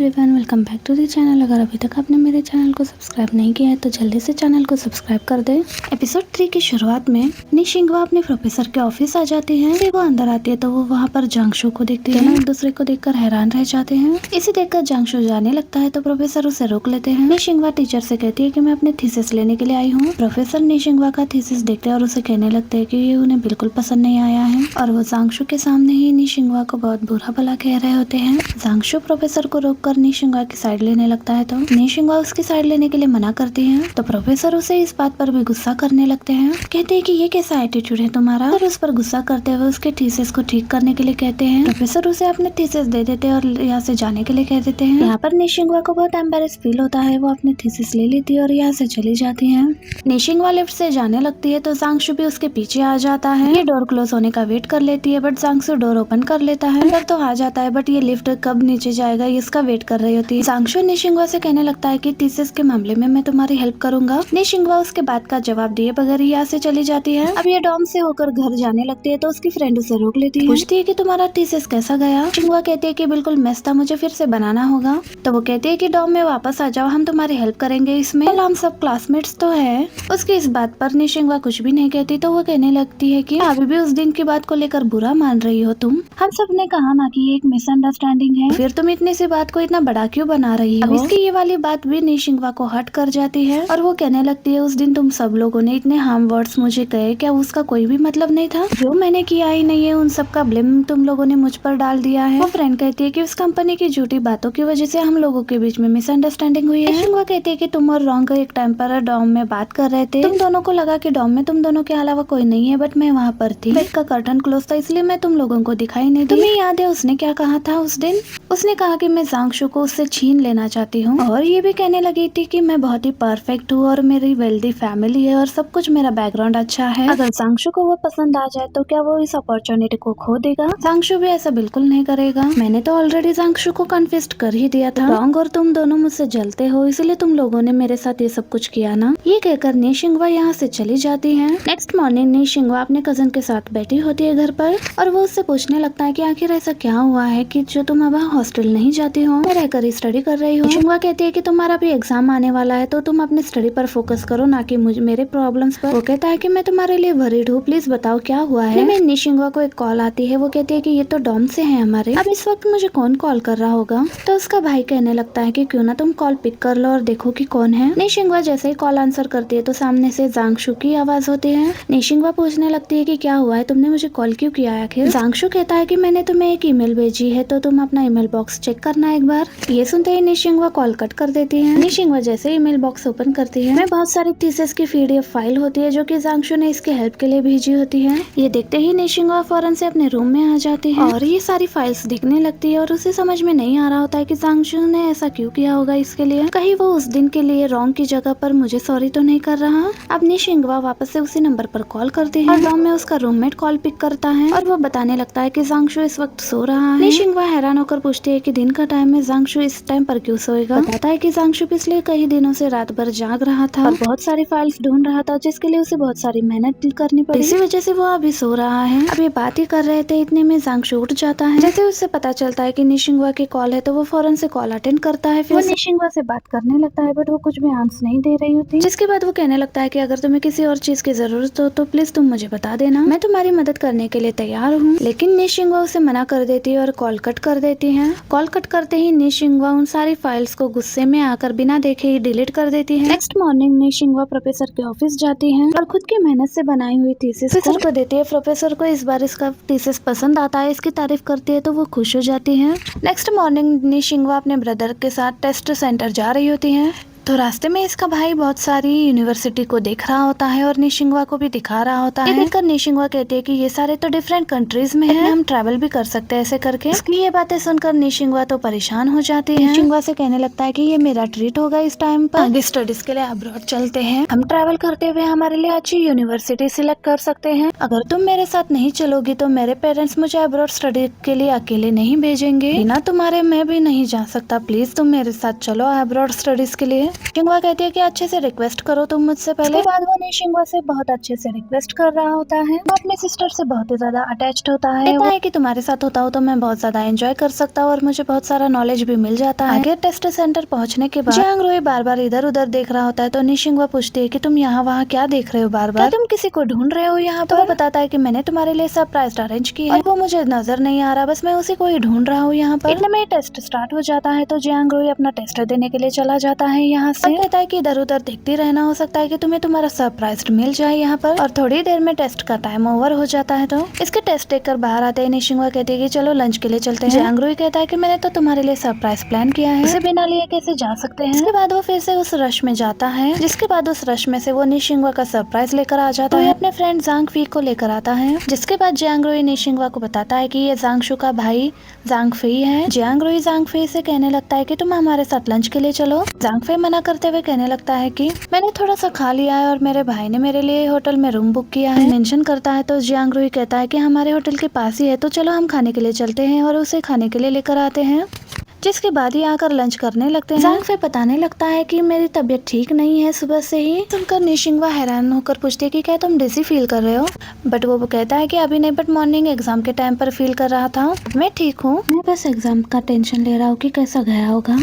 Everyone, welcome back to the channel. अगर अभी तक आपने मेरे चैनल को सब्सक्राइब नहीं किया है तो जल्दी से चैनल को सब्सक्राइब कर दे। एपिसोड 3 की शुरुआत में निशिंगवा अपने प्रोफेसर के ऑफिस आ जाती है। फिर वो अंदर आती है तो वो वहाँ पर जांगशु को देखती है। दोनों एक दूसरे को देखकर हैरान रह जाते हैं। इसे देखकर जांगशु जाने लगता है तो प्रोफेसर उसे रोक लेते हैं। निशिंगवा टीचर से कहती है कि मैं अपने थीसिस लेने के लिए आई हूँ। प्रोफेसर निशिंगवा का थीसिस देखते हैं और उसे कहने लगते हैं कि ये उन्हें बिल्कुल पसंद नहीं आया है और वो जांगशु के सामने ही निशिंगवा को बहुत बुरा भला कह रहे होते हैं। जांगशु प्रोफेसर को रोककर निशिंगवा की साइड लेने लगता है तो निशिंगवा उसकी साइड लेने के लिए मना करती है तो प्रोफेसर उसे इस बात पर भी गुस्सा करने लगते हैं। कहते हैं कि ये कैसा एटीट्यूड है तुम्हारा, और उस पर गुस्सा करते हुए उसके थीसिस को ठीक करने के लिए कहते हैं। प्रोफेसर उसे अपने थीसिस दे देते हैं और यहाँ से जाने के लिए कह देते हैं। यहाँ पर निशिंगवा को बहुत एम्बेरेस फील होता है। वो अपने थीसिस ले लेती है और यहाँ से चली जाती है। निशिंगवा लिफ्ट से जाने लगती है तो जांगशु भी उसके पीछे आ जाता है। ये डोर क्लोज होने का वेट कर लेती है बट जांगशु डोर ओपन कर लेता है। अंदर तो आ जाता है बट ये लिफ्ट कब नीचे जाएगा इसका वेट कर रही होती है। जांगशु निशिंगवा से कहने लगता है कि थीसिस के मामले में मैं तुम्हारी हेल्प करूंगा। निशिंगवा उसके बात का जवाब दिए बगैर यहाँ से चली जाती है। अब ये डॉम से होकर घर जाने लगती है तो उसकी फ्रेंड उसे रोक लेती है। पूछती है कि तुम्हारा थीसिस कैसा गया। निशिंगवा कहती है कि बिल्कुल मेस था, मुझे फिर से बनाना होगा। तो वो कहती है कि डॉम में वापस आ जाओ, हम तुम्हारी हेल्प करेंगे इसमें, हम सब क्लासमेट्स तो है। उसकी इस बात पर निशिंगवा कुछ भी नहीं कहती तो वो कहने लगती है कि अभी भी उस दिन की बात को लेकर बुरा मान रही हो तुम। हम सब ने कहा ना कि ये एक मिसअंडरस्टैंडिंग है, फिर तुम इतनी सी बात को इतना बड़ा क्यों बना रही हो। अब इसकी ये वाली बात भी निशिंगवा को हर्ट कर जाती है और वो कहने लगती है उस दिन तुम सब लोगों ने इतने हार्म वर्ड्स मुझे कहे, क्या उसका कोई भी मतलब नहीं था। जो मैंने किया ही नहीं है उन सब का ब्लेम तुम लोगों ने मुझ पर डाल दिया है। वो फ्रेंड कहती है कि उस कंपनी की झूठी बातों की वजह से हम लोगों के बीच में मिसअंडरस्टैंडिंग हुई है। निशिंगवा कहती है कि तुम और रॉन्ग एक टाइम पर डॉम में बात कर रहे थे, तुम दोनों को लगा कि डॉम में तुम दोनों के अलावा कोई नहीं है बट मैं वहाँ पर थी। बेड का कर्टन क्लोज था इसलिए मैं तुम लोगों को दिखाई नहीं दी। तुम्हें याद है उसने क्या कहा था उस दिन? उसने कहा कि मैं जांगशु को उससे छीन लेना चाहती हूँ और ये भी कहने लगी थी कि मैं बहुत ही परफेक्ट हूँ और मेरी वेल्दी फैमिली है और सब कुछ मेरा बैकग्राउंड अच्छा है। अगर जांगशु को वो पसंद आ जाए तो क्या वो इस अपॉर्चुनिटी को खो देगा? जांगशु भी ऐसा बिल्कुल नहीं करेगा। मैंने तो ऑलरेडी जांगशु को कन्फेस्ट कर ही दिया था। रॉन्ग और तुम दोनों मुझसे जलते हो इसलिए तुम लोगों ने मेरे साथ ये सब कुछ किया ना। ये कहकर निशिंगवा यहाँ से चली जाती है। नेक्स्ट मॉर्निंग निशिंगवा अपने कजन के साथ बैठी होती है घर पर और वो उससे पूछने लगता है कि आखिर ऐसा क्या हुआ है कि जो तुम अब हॉस्टल नहीं जाती हो, रहकर स्टडी कर रही हो। निशिंगवा कहती है कि तुम्हारा भी एग्जाम आने वाला है तो तुम अपने स्टडी पर फोकस करो ना कि मुझे मेरे प्रॉब्लम्स पर। वो कहता है कि मैं तुम्हारे लिए वरीड हूँ, प्लीज बताओ क्या हुआ है। मैं निशिंगवा को एक कॉल आती है। वो कहती है कि ये तो डॉम से है हमारे, अब इस वक्त मुझे कौन कॉल कर रहा होगा। तो उसका भाई कहने लगता है कि क्यों ना तुम कॉल पिक कर लो और देखो कि कौन है। निशिंगवा जैसे ही कॉल आंसर करती है तो सामने से जांगशु की आवाज होती है। निशिंगवा पूछने लगती है कि क्या हुआ है, तुमने मुझे कॉल क्यों किया आखिर। जांगशु कहता है कि मैंने तुम्हें एक ईमेल भेजी है तो तुम अपना ईमेल बॉक्स चेक करना एक बार। ये सुनते ही निशिंगवा कॉल कट कर देती है। निशिंगवा जैसे ईमेल बॉक्स ओपन करती है, बहुत सारी थीसिस की पीडीएफ फाइल होती है जो कि जांगशु ने इसके हेल्प के लिए भेजी होती है। ये देखते ही निशिंगवा फौरन से अपने रूम में आ जाती है और ये सारी फाइल्स दिखने लगती है और उसे समझ में नहीं आ रहा होता है कि जांगशु ने ऐसा क्यों किया होगा इसके लिए। कहीं वो उस दिन के लिए रॉन्ग की जगह पर मुझे सॉरी तो नहीं कर रहा। अब निशिंगवा वापस से उसी नंबर पर कॉल करती है और डॉम में उसका रूममेट कॉल पिक करता है और वो बताने लगता है कि जांगशु इस वक्त सो रहा है। निशिंगवा हैरान होकर पूछती है कि दिन का टाइम है, जांगशु इस टाइम पर क्यों सोएगा। बताता है कि जांगशु पिछले कई दिनों से रात भर जाग रहा था और बहुत सारी फाइल्स ढूंढ रहा था जिसके लिए उसे बहुत सारी मेहनत करनी पड़ी, इसी वजह से वो अभी सो रहा है। अब ये बात ही कर रहे थे इतने में जांगशु उठ जाता है। जैसे उससे पता चलता है कि निशिंगवा की कॉल है तो वो फौरन से कॉल अटेंड करता है। फिर वो निशिंगवा से बात करने लगता है बट वो कुछ भी आंसर नहीं दे रही होती। जिसके बाद वो कहने लगता है कि अगर तुम्हें किसी और चीज की जरूरत हो तो प्लीज तुम मुझे बता देना, मैं तुम्हारी मदद करने के लिए तैयार हूँ। लेकिन निशिंगवा उसे मना कर देती है और कॉल कट कर देती है। कॉल कट करते ही निशिंगवा उन सारी फाइल्स को गुस्से में आकर बिना देखे ही डिलीट कर देती है। नेक्स्ट मॉर्निंग निशिंगवा प्रोफेसर के ऑफिस जाती है और खुद की मेहनत से बनाई हुई थीसिस प्रोफेसर को देती है। प्रोफेसर को इस बार इसका थीसिस पसंद आता है, इसकी तारीफ करती है तो वो खुश हो जाती है। नेक्स्ट मॉर्निंग निशिंगवा अपने ब्रदर के साथ टेस्ट सेंटर जा रही होती है तो रास्ते में इसका भाई बहुत सारी यूनिवर्सिटी को देख रहा होता है और निशिंगवा को भी दिखा रहा होता है। देखकर निशिंगवा कहती है कि ये सारे तो डिफरेंट कंट्रीज में है, हम ट्रैवल भी कर सकते हैं ऐसे करके। इसकी ये बातें सुनकर निशिंगवा तो परेशान हो जाती है। निशिंगवा से कहने लगता है कि ये मेरा ट्रीट होगा इस टाइम पर, आगे स्टडीज के लिए अब्रॉड चलते हैं, हम ट्रैवल करते हुए हमारे लिए अच्छी यूनिवर्सिटी सिलेक्ट कर सकते हैं। अगर तुम मेरे साथ नहीं चलोगी तो मेरे पेरेंट्स मुझे अब्रॉड स्टडी के लिए अकेले नहीं भेजेंगे, बिना तुम्हारे मैं भी नहीं जा सकता, प्लीज तुम मेरे साथ चलो अब्रॉड स्टडीज के लिए। शिंगवा कहती है कि अच्छे से रिक्वेस्ट करो तुम मुझसे पहले। उसके बाद वो निशिंगवा से बहुत अच्छे से रिक्वेस्ट कर रहा होता है। वो अपने सिस्टर से बहुत ही ज्यादा अटैच्ड होता है। कहता है कि तुम्हारे साथ होता हो तो मैं बहुत ज्यादा एंजॉय कर सकता हूँ और मुझे बहुत सारा नॉलेज भी मिल जाता है। आगे टेस्ट सेंटर पहुँचने के बाद जियांग रोई बार बार इधर उधर देख रहा होता है तो निशिंगवा पूछती है कि तुम यहाँ वहाँ क्या देख रहे हो बार बार, क्या तुम किसी को ढूंढ रहे हो यहाँ पर? तो वो बताता है कि मैंने तुम्हारे लिए सरप्राइज अरेंज की है और वो मुझे नजर नहीं आ रहा, बस मैं उसी को ही ढूंढ रहा हूँ यहाँ पर। इतने में टेस्ट स्टार्ट हो जाता है तो जियांग रोई अपना टेस्ट देने के लिए चला जाता है यहाँ से। कहता है कि इधर उधर देखती रहना, हो सकता है कि तुम्हें तुम्हारा सरप्राइज मिल जाए यहाँ पर। और थोड़ी देर में टेस्ट का टाइम ओवर हो जाता है तो इसके टेस्ट देखकर बाहर आते हैं निशिंगवा कहती है कि चलो लंच के लिए चलते हैं। जियांग रोई कहता है कि मैंने तो तुम्हारे लिए सरप्राइज प्लान किया है, उसे बिना लिए कैसे जा सकते हैं। इसके बाद वो फिर से उस रश में जाता है, जिसके बाद उस रश में से वो निशिंगवा का सरप्राइज लेकर आ जाता है। अपने फ्रेंड जांग फी को लेकर आता है, जिसके बाद जियांग रोई निशिंगवा को बताता है कि ये जांगशु का भाई जांग फी है। जियांग रोई जांग फी से कहने लगता है कि तुम हमारे साथ लंच के लिए चलो। जांग फी मना करते हुए कहने लगता है कि मैंने थोड़ा सा खा लिया है और मेरे भाई ने मेरे लिए होटल में रूम बुक किया है। मेंशन करता है तो जियांग रोई कहता है कि हमारे होटल के पास ही है तो चलो हम खाने के लिए चलते हैं और उसे खाने के लिए लेकर आते हैं। जिसके बाद ही आकर लंच करने लगते हैं। जांग फे बताने लगता है कि मेरी तबीयत ठीक नहीं है सुबह से ही। सुनकर निशिंगवा हैरान होकर पूछती है कि क्या तुम डिजी फील कर रहे हो? बट वो कहता है कि अभी नहीं, बट मॉर्निंग एग्जाम के टाइम पर फील कर रहा था। मैं ठीक हूँ, मैं बस एग्जाम का टेंशन ले रहा हूँ कि कैसा गया होगा।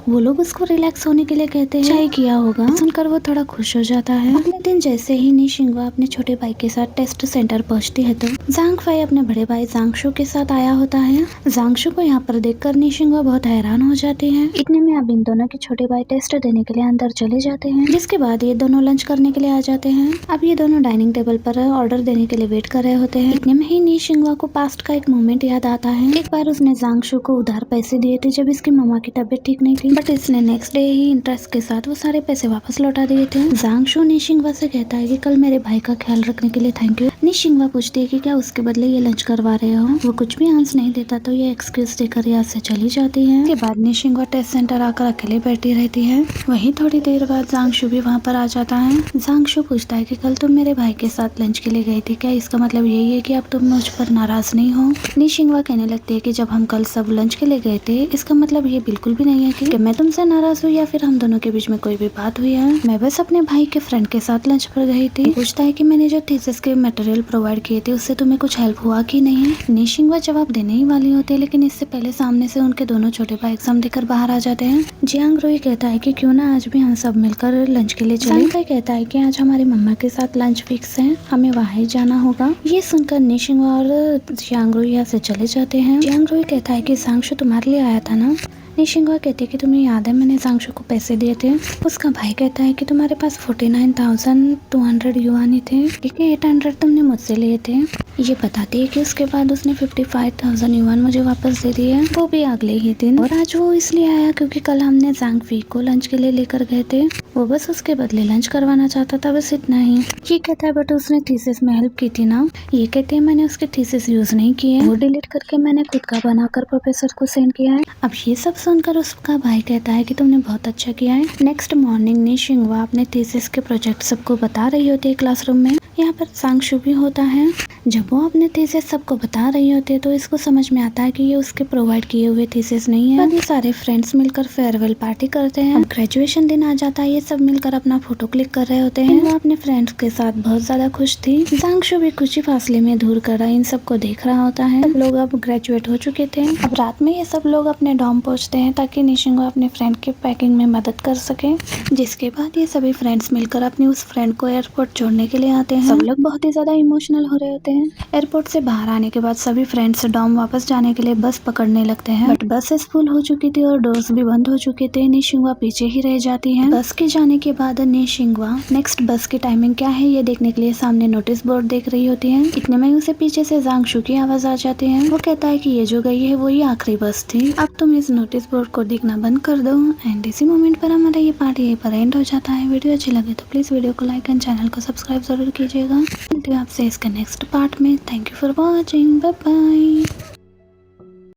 वो लोग उसको रिलैक्स होने के लिए कहते हैं चाय किया होगा। सुनकर वो थोड़ा खुश हो जाता है। अगले दिन जैसे ही निशिंगवा अपने छोटे भाई के साथ टेस्ट सेंटर पहुँचती है तो जांग फे अपने बड़े भाई जांगशु के साथ आया होता है। जांगशु को यहाँ पर देखकर निशिंगवा बहुत हैरान हो जाती है। इतने में अब इन दोनों के छोटे भाई टेस्ट देने के लिए अंदर चले जाते हैं, जिसके बाद ये दोनों लंच करने के लिए आ जाते हैं। अब ये दोनों डाइनिंग टेबल पर ऑर्डर देने के लिए वेट कर रहे होते हैं। इतने में ही निशिंगवा को पास्ट का एक मोमेंट याद आता है। एक बार उसने जांगशु को उधार पैसे दिए थे जब इसकी मम्मा की तबीयत ठीक नहीं थी, बट इसने नेक्स्ट डे ही इंटरेस्ट के साथ वो सारे पैसे वापस लौटा दिए थे। जांगशु निशिंगवा से कहता है कि कल मेरे भाई का ख्याल रखने के लिए थैंक यू। निशिंगवा पूछती है कि क्या उसके बदले ये लंच करवा रहे हो? वो कुछ भी आंसर नहीं देता तो ये एक्सक्यूज देकर यहाँ से चली जाती है। इसके बाद निशिंगवा टेस्ट सेंटर आकर अकेले बैठी रहती है। वहीं थोड़ी देर बाद जांगशु भी वहाँ पर आ जाता है। जांगशु पूछता है कि कल तुम मेरे भाई के साथ लंच के लिए गई थी, क्या इसका मतलब यही है कि अब तुम मुझ पर नाराज नहीं हो? निशिंगवा कहने लगती है कि जब हम कल सब लंच के लिए गए थे इसका मतलब ये बिल्कुल भी नहीं है कि मैं तुमसे नाराज हूँ या फिर हम दोनों के बीच में कोई भी बात हुई है। मैं बस अपने भाई के फ्रेंड के साथ लंच पर गई थी। पूछता है कि मैंने जो थीसिस के मटेरियल प्रोवाइड किए थे उससे तुम्हें कुछ हेल्प हुआ कि नहीं? निशिंगवा जवाब देने ही वाली होती है, लेकिन इससे पहले सामने से उनके दोनों छोटे भाई एग्जाम देकर बाहर आ जाते हैं। जियांग रोई कहता है कि क्यों ना आज भी हम सब मिलकर लंच के लिए चलें। जांग कहता है कि आज हमारी मम्मा के साथ लंच फिक्स है, हमें वहाँ ही जाना होगा। ये सुनकर निशिंगवा और जियांग रोई यहाँ से चले जाते हैं। जियांग रोई कहता है कि जांगशु तुम्हारे लिए आया था ना? निशिंगवा कहती है कि तुम्हें याद है मैंने जांगशु को पैसे दिए थे। उसका भाई कहता है कि तुम्हारे पास 49,200 युआन ही थे, ठीक है, 800 तुमने मुझसे लिए थे। ये बताती है कि उसके बाद उसने 55,000 युआन मुझे वापस दे दिए, वो भी अगले ही दिन। और आज वो इसलिए आया क्योंकि कल हमने जांग फी को लंच के लिए लेकर गए थे, वो बस उसके बदले लंच करवाना चाहता था, बस इतना ही। ये कहता है बट उसने थीसिस में हेल्प की थी ना? ये कहते हैं मैंने उसके थीसिस यूज नहीं किए, वो डिलीट करके मैंने खुद का बनाकर प्रोफेसर को सेंड किया है। अब ये सब सुनकर उसका भाई कहता है कि तुमने बहुत अच्छा किया है। नेक्स्ट मॉर्निंग निशिंगवा अपने थीसिस के प्रोजेक्ट सबको बता रही होती है क्लासरूम में। यहाँ पर जांगशु भी होता है। जब वो अपने थीसिस सबको बता रही होती है तो इसको समझ में आता है कि ये उसके प्रोवाइड किए हुए थीसिस नहीं है। ये सारे फ्रेंड्स मिलकर फेयरवेल पार्टी करते हैं। अब ग्रेजुएशन दिन आ जाता है, ये सब मिलकर अपना फोटो क्लिक कर रहे होते हैं। वो अपने फ्रेंड्स के साथ बहुत ज्यादा खुश थी। जांगशु भी कुछ ही फासले में दूर कर इन सबको देख रहा होता है। सब लोग अब ग्रेजुएट हो चुके थे। अब रात में ये सब लोग अपने डॉर्म पहुँचते हैं ताकि निशिंगवा अपने फ्रेंड के पैकिंग में मदद कर सके। जिसके बाद ये सभी फ्रेंड्स मिलकर अपनी उस फ्रेंड को एयरपोर्ट छोड़ने के लिए आते हैं। सब लोग बहुत ही ज्यादा इमोशनल हो रहे होते हैं। एयरपोर्ट से बाहर आने के बाद सभी फ्रेंड्स डॉर्म वापस जाने के लिए बस पकड़ने लगते हैं, बट बसेस फुल हो चुकी थी और डोर्स भी बंद हो चुके थे। निशिंगवा पीछे ही रह जाती है। बस के जाने के बाद निशिंगवा नेक्स्ट बस की टाइमिंग क्या है ये देखने के लिए सामने नोटिस बोर्ड देख रही होती है। इतने में उसे पीछे से जांगशु की आवाज आ जाती है। वो कहता है कि ये जो गई है वही आखिरी बस थी, अब तुम इस नोटिस बोर्ड को देखना बंद कर दो। एंड इसी मोमेंट पर हमारा ये पार्ट यहीं पर एंड हो जाता है। वीडियो अच्छी लगे तो प्लीज वीडियो को लाइक एंड चैनल को सब्सक्राइब जरूर कीजिएगा। मिलते हैं आपसे इसके नेक्स्ट पार्ट में। Thank you for watching, bye bye.